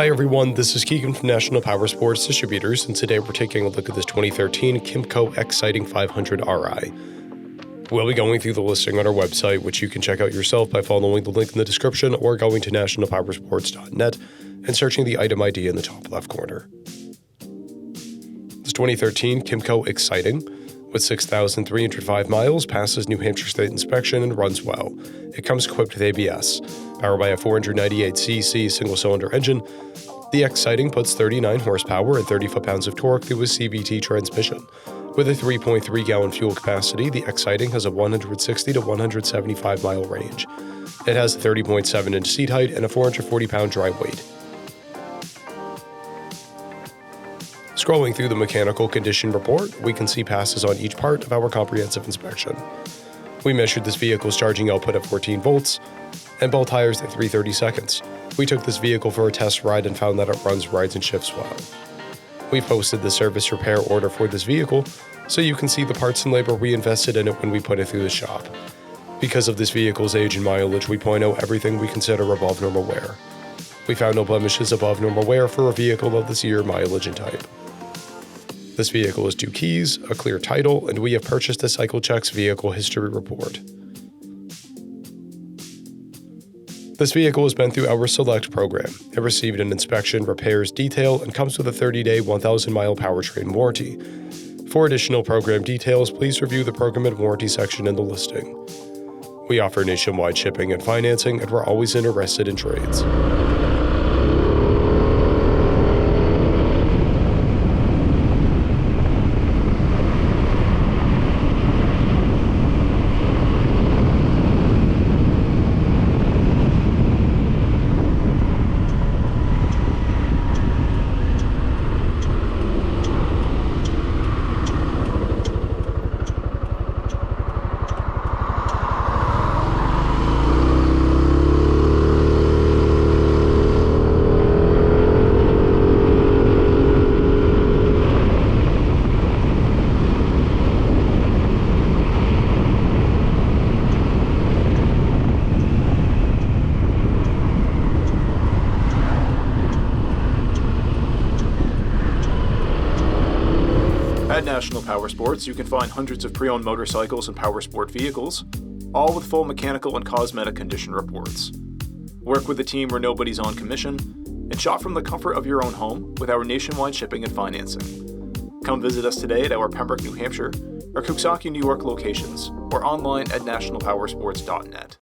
Hi everyone, this is Keegan from National Powersports Distributors, and today we're taking a look at this 2013 KYMCO XCITING 500 RI. We'll be going through the listing on our website, which you can check out yourself by following the link in the description or going to nationalpowersports.net and searching the item ID in the top left corner. This 2013 KYMCO XCITING, with 6,305 miles, passes New Hampshire State inspection and runs well. It comes equipped with ABS. Powered by a 498cc single-cylinder engine, the XCITING puts 39 horsepower and 30 foot-pounds of torque through a CVT transmission. With a 3.3-gallon fuel capacity, the XCITING has a 160 to 175-mile range. It has a 30.7-inch seat height and a 440-pound dry weight. Scrolling through the mechanical condition report, we can see passes on each part of our comprehensive inspection. We measured this vehicle's charging output at 14 volts and ball tires at 330 seconds. We took this vehicle for a test ride and found that it runs, rides, and shifts well. We posted the service repair order for this vehicle, so you can see the parts and labor we invested in it when we put it through the shop. Because of this vehicle's age and mileage, we point out everything we consider above normal wear. We found no blemishes above normal wear for a vehicle of this year, mileage, and type. This vehicle has 2 keys, a clear title, and we have purchased a CycleCheck's vehicle history report. This vehicle has been through our Select program. It received an inspection, repairs, detail, and comes with a 30-day, 1,000-mile powertrain warranty. For additional program details, please review the program and warranty section in the listing. We offer nationwide shipping and financing, and we're always interested in trades. At National Powersports, you can find hundreds of pre-owned motorcycles and powersport vehicles, all with full mechanical and cosmetic condition reports. Work with a team where nobody's on commission, and shop from the comfort of your own home with our nationwide shipping and financing. Come visit us today at our Pembroke, New Hampshire, or Coxsackie, New York locations, or online at nationalpowersports.net.